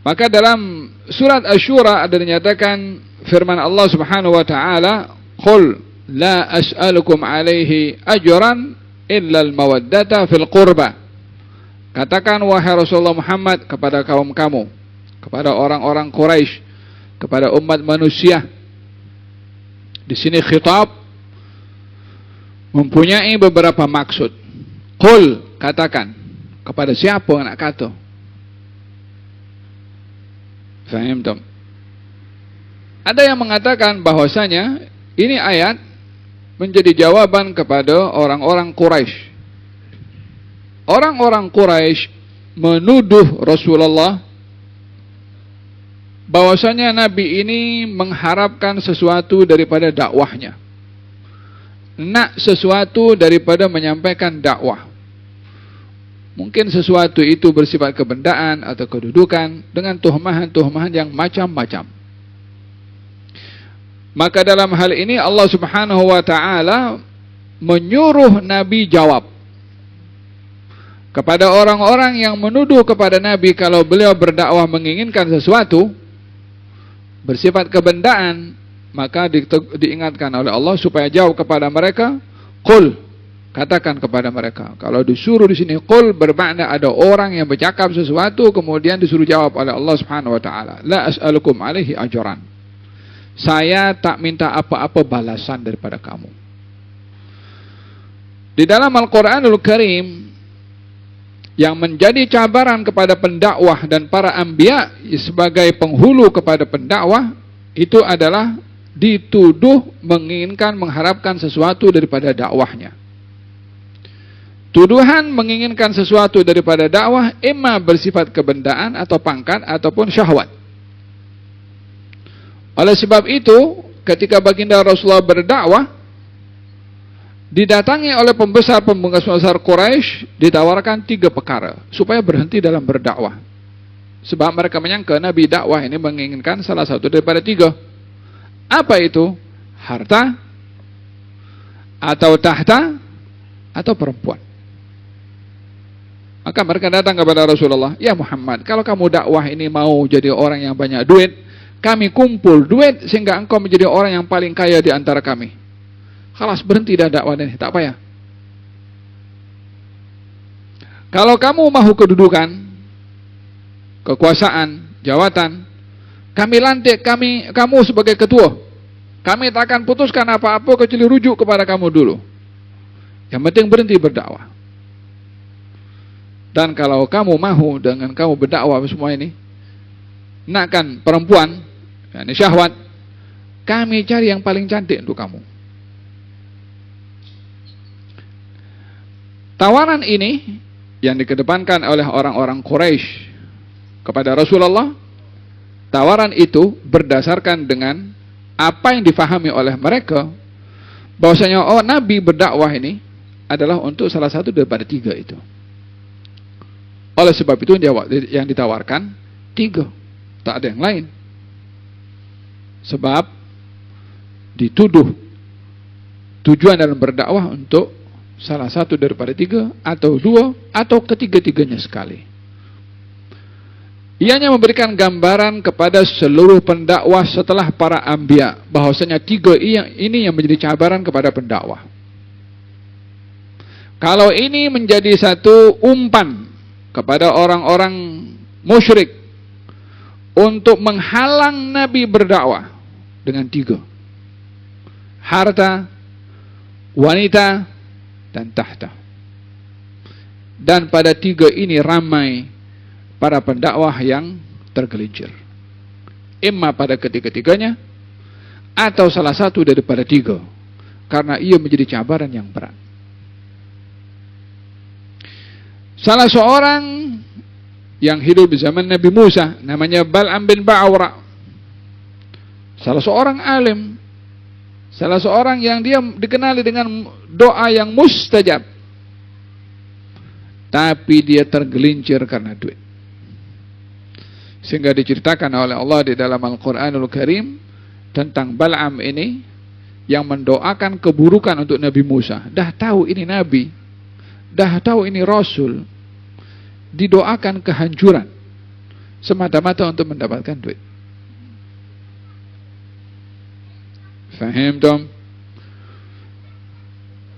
Maka dalam surat Asy-Syura ada dinyatakan firman Allah Subhanahu wa taala, "Qul la as'alukum alaihi ajran illa al-mawaddata fil qurba." Katakan wahai Rasulullah Muhammad kepada kaum kamu, kepada orang-orang Quraisy, kepada umat manusia. Di sini khitab mempunyai beberapa maksud. Qul, katakan kepada siapa nak kata? Faham tak? Ada yang mengatakan bahwasanya ini ayat menjadi jawaban kepada orang-orang Quraisy. Orang-orang Quraisy menuduh Rasulullah bahwasanya Nabi ini mengharapkan sesuatu daripada dakwahnya, nak sesuatu daripada menyampaikan dakwah. Mungkin sesuatu itu bersifat kebendaan atau kedudukan dengan tuhmahan-tuhmahan yang macam-macam. Maka dalam hal ini Allah Subhanahu wa taala menyuruh Nabi jawab kepada orang-orang yang menuduh kepada Nabi kalau beliau berdakwah menginginkan sesuatu bersifat kebendaan, maka diingatkan oleh Allah supaya jawab kepada mereka, qul, katakan kepada mereka. Kalau disuruh di sini qul bermakna ada orang yang bercakap sesuatu kemudian disuruh jawab oleh Allah Subhanahu wa taala, la as'alukum alaihi ajran. Saya tak minta apa-apa balasan daripada kamu. Di dalam Al-Qur'anul Karim yang menjadi cabaran kepada pendakwah dan para anbiya sebagai penghulu kepada pendakwah itu adalah dituduh menginginkan mengharapkan sesuatu daripada dakwahnya. Tuduhan menginginkan sesuatu daripada dakwah imma bersifat kebendaan atau pangkat ataupun syahwat. Oleh sebab itu, ketika baginda Rasulullah berdakwah, didatangi oleh pembesar Quraisy, ditawarkan 3 perkara supaya berhenti dalam berdakwah. Sebab mereka menyangka Nabi dakwah ini menginginkan salah satu daripada 3. Apa itu? Harta, atau tahta, atau perempuan. Maka mereka datang kepada Rasulullah, ya Muhammad, kalau kamu dakwah ini mau jadi orang yang banyak duit, kami kumpul duit sehingga engkau menjadi orang yang paling kaya di antara kami. Khalas, berhenti dah dakwah ini, tak payah. Kalau kamu mahu kedudukan, kekuasaan, jawatan, kami lantik kamu sebagai ketua. Kami tak akan putuskan apa-apa kecuali rujuk kepada kamu dulu. Yang penting berhenti berdakwah. Dan kalau kamu mahu dengan kamu berdakwah semua ini, nakkan perempuan, ini syahwat, kami cari yang paling cantik untuk kamu. Tawaran ini yang dikedepankan oleh orang-orang Quraisy kepada Rasulullah, tawaran itu berdasarkan dengan apa yang difahami oleh mereka, bahwasanya Nabi berdakwah ini adalah untuk salah satu daripada 3 itu. Oleh sebab itu yang ditawarkan 3, tak ada yang lain. Sebab dituduh tujuan dalam berdakwah untuk salah satu daripada 3 atau 2 atau ketiga-tiganya sekali. Ianya memberikan gambaran kepada seluruh pendakwah setelah para anbiya bahwasanya 3 ini yang menjadi cabaran kepada pendakwah. Kalau ini menjadi satu umpan kepada orang-orang musyrik untuk menghalang Nabi berdakwah dengan 3. Harta, wanita, dan tahta. Dan pada 3 ini ramai para pendakwah yang tergelincir. Imma pada ketiga-tiganya atau salah satu daripada 3. Karena ia menjadi cabaran yang berat. Salah seorang yang hidup di zaman Nabi Musa namanya Bal'am bin Ba'awra. Salah seorang alim, salah seorang yang dia dikenali dengan doa yang mustajab, tapi dia tergelincir karena duit. Sehingga diceritakan oleh Allah di dalam Al-Quranul Karim tentang Bal'am ini yang mendoakan keburukan untuk Nabi Musa. Dah tahu ini Nabi, dah tahu ini Rasul, didoakan kehancuran. semata-mata untuk mendapatkan duit. Fahim tom?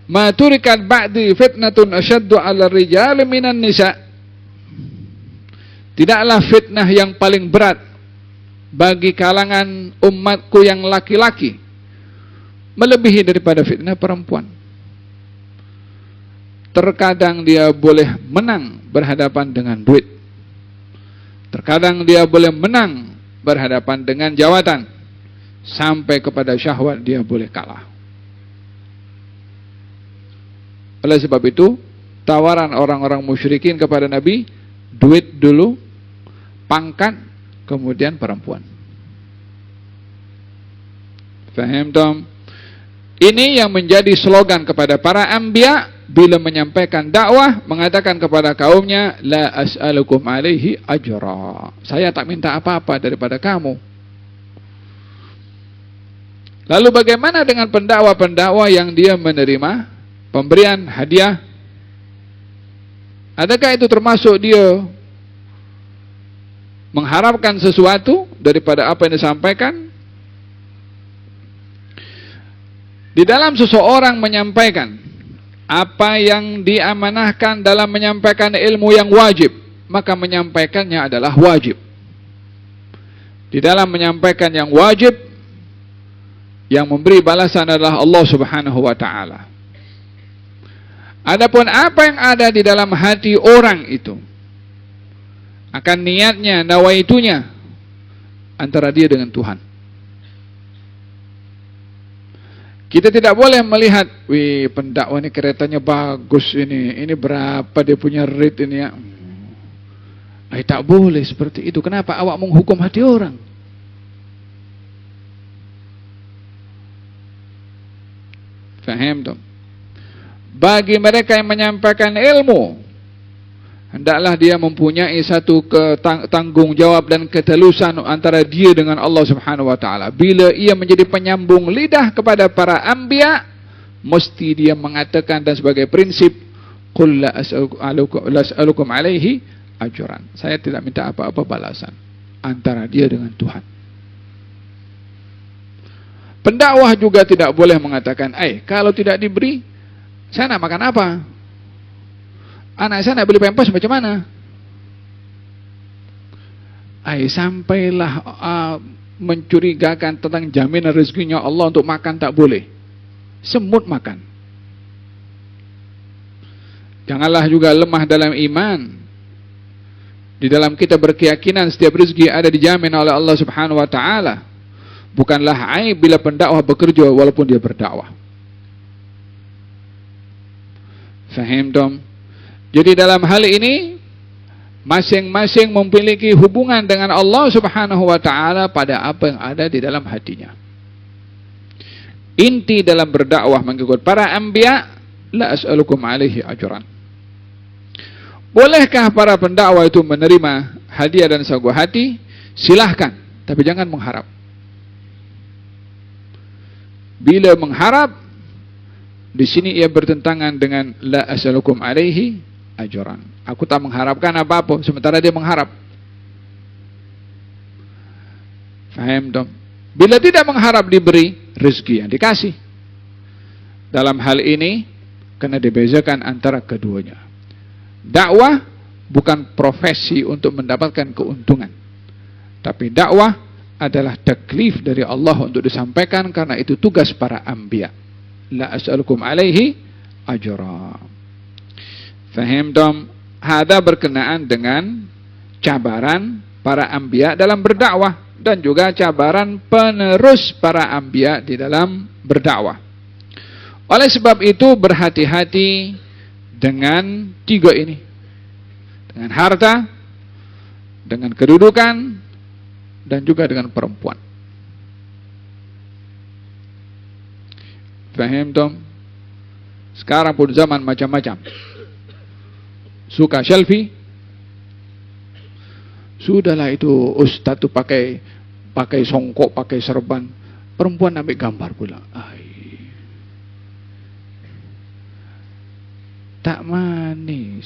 Ma turikat ba'di fitnatun asyaddu 'ala rijali minan nisa. Tidaklah fitnah yang paling berat bagi kalangan umatku yang laki-laki melebihi daripada fitnah perempuan. Terkadang dia boleh menang berhadapan dengan duit. Terkadang dia boleh menang berhadapan dengan jawatan. Sampai kepada syahwat dia boleh kalah. Oleh sebab itu, tawaran orang-orang musyrikin kepada Nabi, duit dulu, pangkat, kemudian perempuan. Faham tom? Ini yang menjadi slogan kepada para anbiya bila menyampaikan dakwah, mengatakan kepada kaumnya, la as'alukum alaihi ajra. Saya tak minta apa-apa daripada kamu. Lalu bagaimana dengan pendakwa-pendakwa yang dia menerima pemberian hadiah? Adakah itu termasuk dia mengharapkan sesuatu daripada apa yang disampaikan? Di dalam seseorang menyampaikan apa yang diamanahkan dalam menyampaikan ilmu yang wajib, maka menyampaikannya adalah wajib. Di dalam menyampaikan yang wajib, yang memberi balasan adalah Allah Subhanahu wa ta'ala. Adapun apa yang ada di dalam hati orang itu, akan niatnya, nawaitunya, antara dia dengan Tuhan. Kita tidak boleh melihat, wih pendakwa ini keretanya bagus ini berapa dia punya rate ini ya. Tak boleh seperti itu. Kenapa awak menghukum hati orang? Faham tuh? Bagi mereka yang menyampaikan ilmu, hendaklah dia mempunyai satu tanggung jawab dan ketelusan antara dia dengan Allah Subhanahu wa ta'ala. Bila ia menjadi penyambung lidah kepada para anbiya, mesti dia mengatakan dan sebagai prinsip, qul la as'alukum alaihi ajran. Saya tidak minta apa-apa balasan, antara dia dengan Tuhan. Pendakwah juga tidak boleh mengatakan, kalau tidak diberi, saya nak makan apa? Anak saya nak beli pampers macam mana? Sampailah mencurigakan tentang jaminan rezekinya Allah untuk makan tak boleh. Semut makan. Janganlah juga lemah dalam iman. Di dalam kita berkeyakinan setiap rezeki ada dijamin oleh Allah Subhanahu wa ta'ala. Bukanlah aib bila pendakwah bekerja walaupun dia berdakwah. Faham dong? Jadi dalam hal ini masing-masing memiliki hubungan dengan Allah Subhanahu wa ta'ala pada apa yang ada di dalam hatinya. Inti dalam berdakwah mengikut para anbiya, la as'alukum alaihi ajran. Bolehkah para pendakwah itu menerima hadiah dan sagu hati? Silahkan, tapi jangan mengharap. Bila mengharap, di sini ia bertentangan dengan la as'alukum alaihi ajran. Aku tak mengharapkan apa-apa, sementara dia mengharap. Faham dong? Bila tidak mengharap diberi, rezeki yang dikasih. Dalam hal ini, kena dibezakan antara keduanya. Dakwah bukan profesi untuk mendapatkan keuntungan, tapi dakwah adalah taklif dari Allah untuk disampaikan, karena itu tugas para anbiya. La as'alukum alaihi ajra. Faham dong? Hada berkenaan dengan cabaran para anbiya dalam berdakwah dan juga cabaran penerus para anbiya di dalam berdakwah. Oleh sebab itu berhati-hati dengan tiga ini. Dengan harta, dengan kedudukan, dan juga dengan perempuan. Faham dong? Sekarang pun zaman macam-macam. Suka selfie, sudahlah itu ustaz tu pakai songkok, pakai serban, perempuan ambil gambar pula. Tak manis.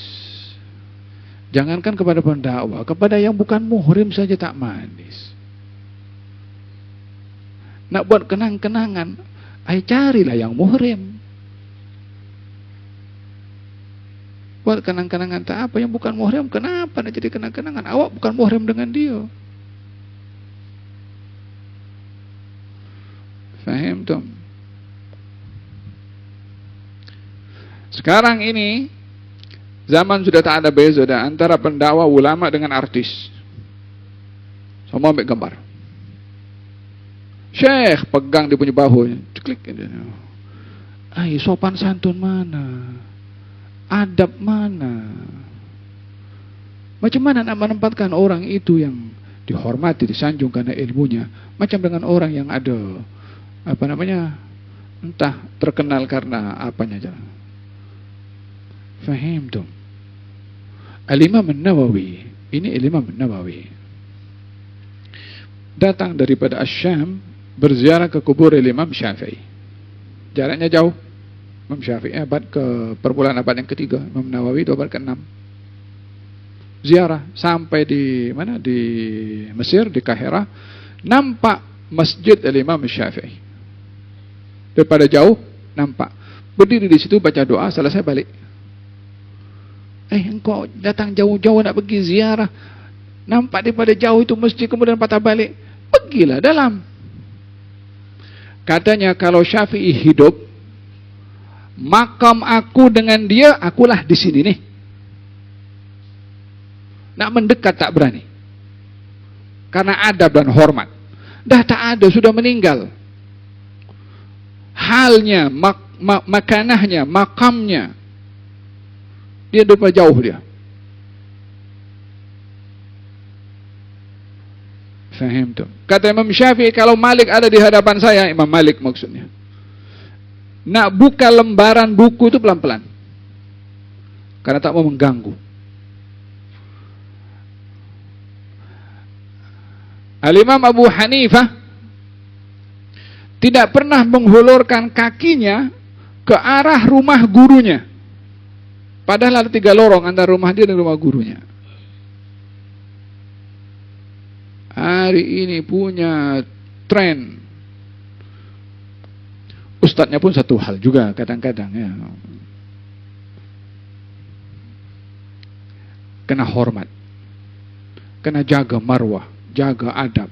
Jangankan kepada pendakwah, kepada yang bukan muhrim saja tak manis. Nak buat kenang-kenangan, carilah yang muhrim. Buat kenang-kenangan tak apa, yang bukan muhrim kenapa nak jadi kenang-kenangan? Awak bukan muhrim dengan dia. Faham tuh? Sekarang ini zaman sudah tak ada beza antara pendakwah ulama dengan artis. Semua ambil gambar. Syekh pegang dia punya bahu, klik. Sopan santun mana? Adab mana? Macam mana nak menempatkan orang itu yang dihormati, disanjung karena ilmunya, macam dengan orang yang ada entah terkenal karena apanya aja. Fahim tuh. Al-Imam An-Nawawi, ini Imam An-Nawawi datang daripada Asy-Syam berziarah ke kubur Imam Syafi'i. Jaraknya jauh. Imam Syafi'i permulaan abad yang ketiga, Imam Nawawi itu abad ke-6. Ziarah sampai di mana? Di Mesir, di Kahira, nampak masjid Imam Syafi'i. Daripada jauh nampak. Berdiri di situ baca doa, selesai balik. Engkau datang jauh-jauh nak pergi ziarah, nampak daripada jauh itu masjid, kemudian patah balik. Pergilah dalam. Katanya kalau Syafi'i hidup, makam aku dengan dia, akulah di sini nih. Nak mendekat tak berani. Karena adab dan hormat. Dah tak ada, sudah meninggal. Halnya, makanahnya, makamnya, dia daripada jauh dia. Faham tuh. Kata Imam Syafi'i, kalau Malik ada di hadapan saya, Imam Malik maksudnya, nak buka lembaran buku itu pelan-pelan, karena tak mau mengganggu. Al-Imam Abu Hanifah tidak pernah menghulurkan kakinya ke arah rumah gurunya, padahal ada 3 lorong antara rumah dia dan rumah gurunya. Hari ini punya tren, ustadznya pun satu hal juga kadang-kadang ya. Kena hormat, kena jaga marwah, jaga adab.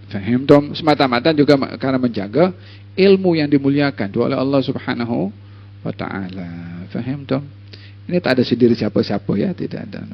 Fahim tom? Semata-mata juga karena menjaga ilmu yang dimuliakan oleh Allah Subhanahu wa ta'ala. Fahim tom? Ini tak ada sendiri siapa-siapa ya, tidak ada.